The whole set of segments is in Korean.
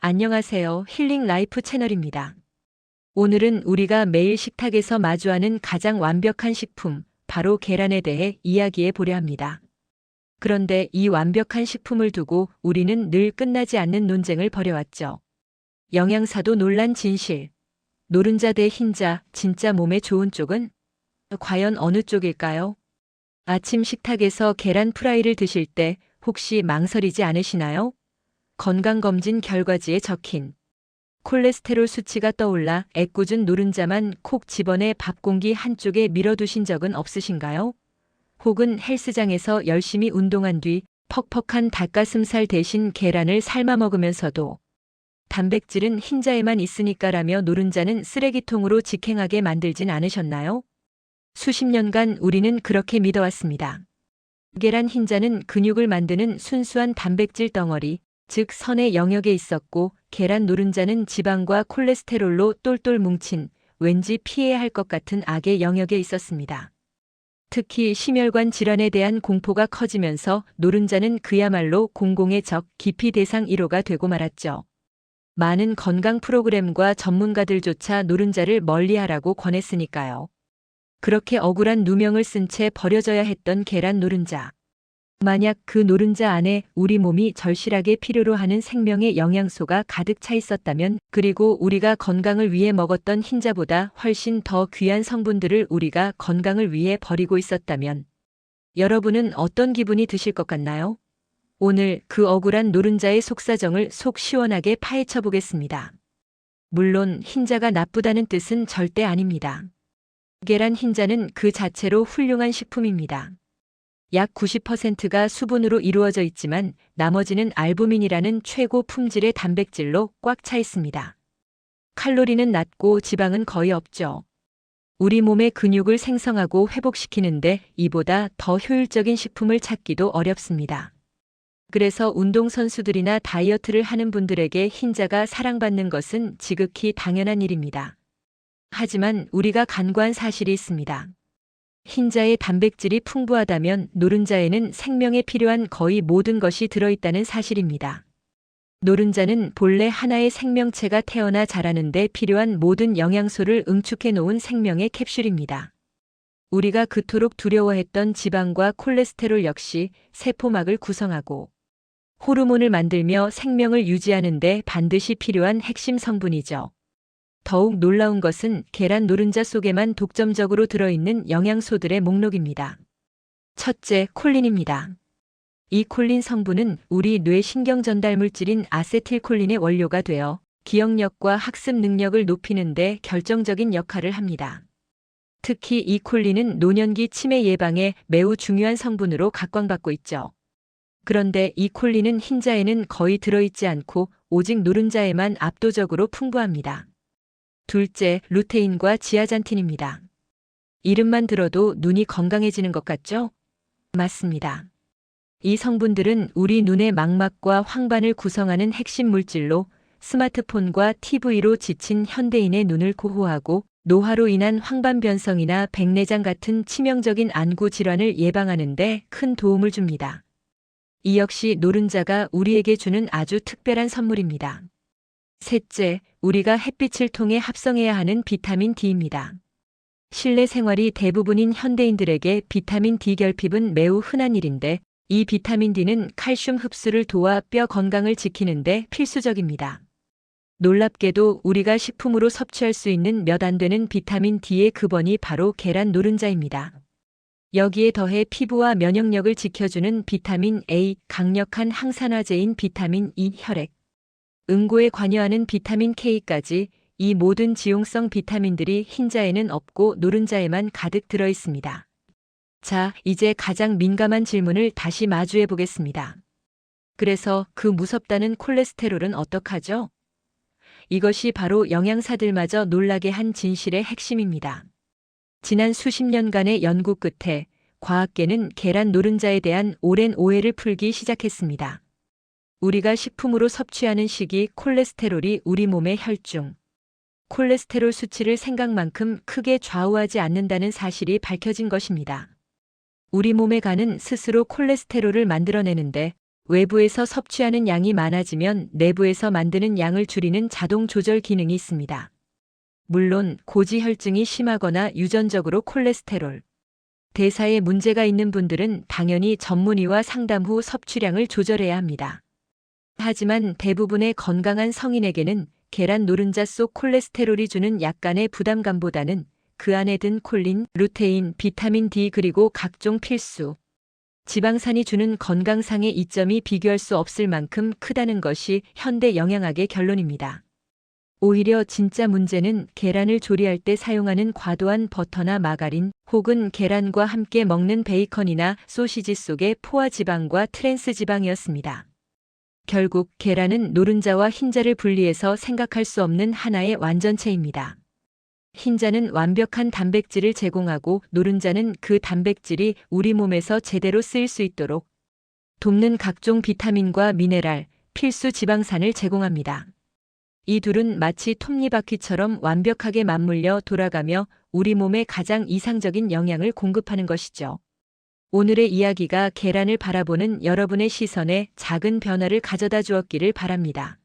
안녕하세요. 힐링 라이프 채널입니다. 오늘은 우리가 매일 식탁에서 마주하는 가장 완벽한 식품, 바로 계란에 대해 이야기해 보려 합니다. 그런데 이 완벽한 식품을 두고 우리는 늘 끝나지 않는 논쟁을 벌여왔죠. 영양사도 놀란 진실. 노른자 대 흰자, 진짜 몸에 좋은 쪽은? 과연 어느 쪽일까요? 아침 식탁에서 계란 프라이를 드실 때 혹시 망설이지 않으시나요? 건강검진 결과지에 적힌 콜레스테롤 수치가 떠올라 애꿎은 노른자만 콕 집어내 밥 공기 한쪽에 밀어두신 적은 없으신가요? 혹은 헬스장에서 열심히 운동한 뒤 퍽퍽한 닭가슴살 대신 계란을 삶아 먹으면서도 단백질은 흰자에만 있으니까라며 노른자는 쓰레기통으로 직행하게 만들진 않으셨나요? 수십 년간 우리는 그렇게 믿어왔습니다. 계란 흰자는 근육을 만드는 순수한 단백질 덩어리, 즉 선의 영역에 있었고, 계란 노른자는 지방과 콜레스테롤로 똘똘 뭉친 왠지 피해야 할 것 같은 악의 영역에 있었습니다. 특히 심혈관 질환에 대한 공포가 커지면서 노른자는 그야말로 공공의 적, 기피 대상 1호가 되고 말았죠. 많은 건강 프로그램과 전문가들조차 노른자를 멀리하라고 권했으니까요. 그렇게 억울한 누명을 쓴 채 버려져야 했던 계란 노른자. 만약 그 노른자 안에 우리 몸이 절실하게 필요로 하는 생명의 영양소가 가득 차 있었다면, 그리고 우리가 건강을 위해 먹었던 흰자보다 훨씬 더 귀한 성분들을 우리가 건강을 위해 버리고 있었다면, 여러분은 어떤 기분이 드실 것 같나요? 오늘 그 억울한 노른자의 속사정을 속 시원하게 파헤쳐 보겠습니다. 물론 흰자가 나쁘다는 뜻은 절대 아닙니다. 계란 흰자는 그 자체로 훌륭한 식품입니다. 약 90%가 수분으로 이루어져 있지만 나머지는 알부민이라는 최고 품질의 단백질로 꽉 차 있습니다. 칼로리는 낮고 지방은 거의 없죠. 우리 몸의 근육을 생성하고 회복시키는데 이보다 더 효율적인 식품을 찾기도 어렵습니다. 그래서 운동선수들이나 다이어트를 하는 분들에게 흰자가 사랑받는 것은 지극히 당연한 일입니다. 하지만 우리가 간과한 사실이 있습니다. 흰자의 단백질이 풍부하다면 노른자에는 생명에 필요한 거의 모든 것이 들어있다는 사실입니다. 노른자는 본래 하나의 생명체가 태어나 자라는 데 필요한 모든 영양소를 응축해 놓은 생명의 캡슐입니다. 우리가 그토록 두려워했던 지방과 콜레스테롤 역시 세포막을 구성하고 호르몬을 만들며 생명을 유지하는 데 반드시 필요한 핵심 성분이죠. 더욱 놀라운 것은 계란 노른자 속에만 독점적으로 들어있는 영양소들의 목록입니다. 첫째, 콜린입니다. 이 콜린 성분은 우리 뇌 신경 전달 물질인 아세틸콜린의 원료가 되어 기억력과 학습 능력을 높이는 데 결정적인 역할을 합니다. 특히 이 콜린은 노년기 치매 예방에 매우 중요한 성분으로 각광받고 있죠. 그런데 이 콜린은 흰자에는 거의 들어있지 않고 오직 노른자에만 압도적으로 풍부합니다. 둘째, 루테인과 지아잔틴입니다. 이름만 들어도 눈이 건강해지는 것 같죠? 맞습니다. 이 성분들은 우리 눈의 망막과 황반을 구성하는 핵심 물질로 스마트폰과 TV로 지친 현대인의 눈을 고호하고 노화로 인한 황반 변성이나 백내장 같은 치명적인 안구 질환을 예방하는 데 큰 도움을 줍니다. 이 역시 노른자가 우리에게 주는 아주 특별한 선물입니다. 셋째, 우리가 햇빛을 통해 합성해야 하는 비타민 D입니다. 실내 생활이 대부분인 현대인들에게 비타민 D 결핍은 매우 흔한 일인데, 이 비타민 D는 칼슘 흡수를 도와 뼈 건강을 지키는 데 필수적입니다. 놀랍게도 우리가 식품으로 섭취할 수 있는 몇 안 되는 비타민 D의 근원이 바로 계란 노른자입니다. 여기에 더해 피부와 면역력을 지켜주는 비타민 A, 강력한 항산화제인 비타민 E, 혈액, 응고에 관여하는 비타민 K까지 이 모든 지용성 비타민들이 흰자에는 없고 노른자에만 가득 들어 있습니다. 자, 이제 가장 민감한 질문을 다시 마주해 보겠습니다. 그래서 그 무섭다는 콜레스테롤은 어떡하죠? 이것이 바로 영양사들마저 놀라게 한 진실의 핵심입니다. 지난 수십 년간의 연구 끝에 과학계는 계란 노른자에 대한 오랜 오해를 풀기 시작했습니다. 우리가 식품으로 섭취하는 식이 콜레스테롤이 우리 몸의 혈중, 콜레스테롤 수치를 생각만큼 크게 좌우하지 않는다는 사실이 밝혀진 것입니다. 우리 몸의 간은 스스로 콜레스테롤을 만들어내는데 외부에서 섭취하는 양이 많아지면 내부에서 만드는 양을 줄이는 자동 조절 기능이 있습니다. 물론 고지혈증이 심하거나 유전적으로 콜레스테롤, 대사에 문제가 있는 분들은 당연히 전문의와 상담 후 섭취량을 조절해야 합니다. 하지만 대부분의 건강한 성인에게는 계란 노른자 속 콜레스테롤이 주는 약간의 부담감보다는 그 안에 든 콜린, 루테인, 비타민 D 그리고 각종 필수 지방산이 주는 건강상의 이점이 비교할 수 없을 만큼 크다는 것이 현대 영양학의 결론입니다. 오히려 진짜 문제는 계란을 조리할 때 사용하는 과도한 버터나 마가린 혹은 계란과 함께 먹는 베이컨이나 소시지 속의 포화 지방과 트랜스 지방이었습니다. 결국 계란은 노른자와 흰자를 분리해서 생각할 수 없는 하나의 완전체입니다. 흰자는 완벽한 단백질을 제공하고 노른자는 그 단백질이 우리 몸에서 제대로 쓰일 수 있도록 돕는 각종 비타민과 미네랄, 필수 지방산을 제공합니다. 이 둘은 마치 톱니바퀴처럼 완벽하게 맞물려 돌아가며 우리 몸에 가장 이상적인 영양을 공급하는 것이죠. 오늘의 이야기가 계란을 바라보는 여러분의 시선에 작은 변화를 가져다 주었기를 바랍니다.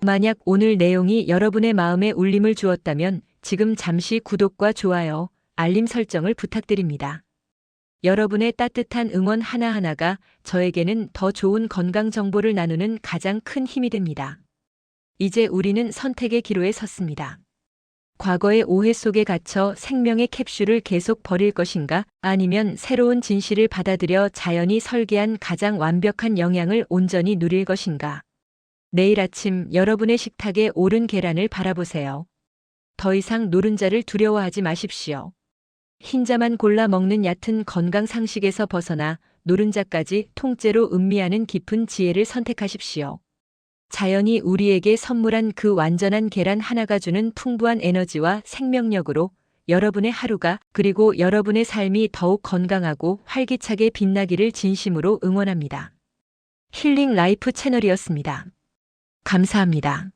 만약 오늘 내용이 여러분의 마음에 울림을 주었다면 지금 잠시 구독과 좋아요, 알림 설정을 부탁드립니다. 여러분의 따뜻한 응원 하나하나가 저에게는 더 좋은 건강 정보를 나누는 가장 큰 힘이 됩니다. 이제 우리는 선택의 기로에 섰습니다. 과거의 오해 속에 갇혀 생명의 캡슐을 계속 버릴 것인가? 아니면 새로운 진실을 받아들여 자연이 설계한 가장 완벽한 영양을 온전히 누릴 것인가? 내일 아침 여러분의 식탁에 오른 계란을 바라보세요. 더 이상 노른자를 두려워하지 마십시오. 흰자만 골라 먹는 얕은 건강 상식에서 벗어나 노른자까지 통째로 음미하는 깊은 지혜를 선택하십시오. 자연이 우리에게 선물한 그 완전한 계란 하나가 주는 풍부한 에너지와 생명력으로 여러분의 하루가 그리고 여러분의 삶이 더욱 건강하고 활기차게 빛나기를 진심으로 응원합니다. 힐링 라이프 채널이었습니다. 감사합니다.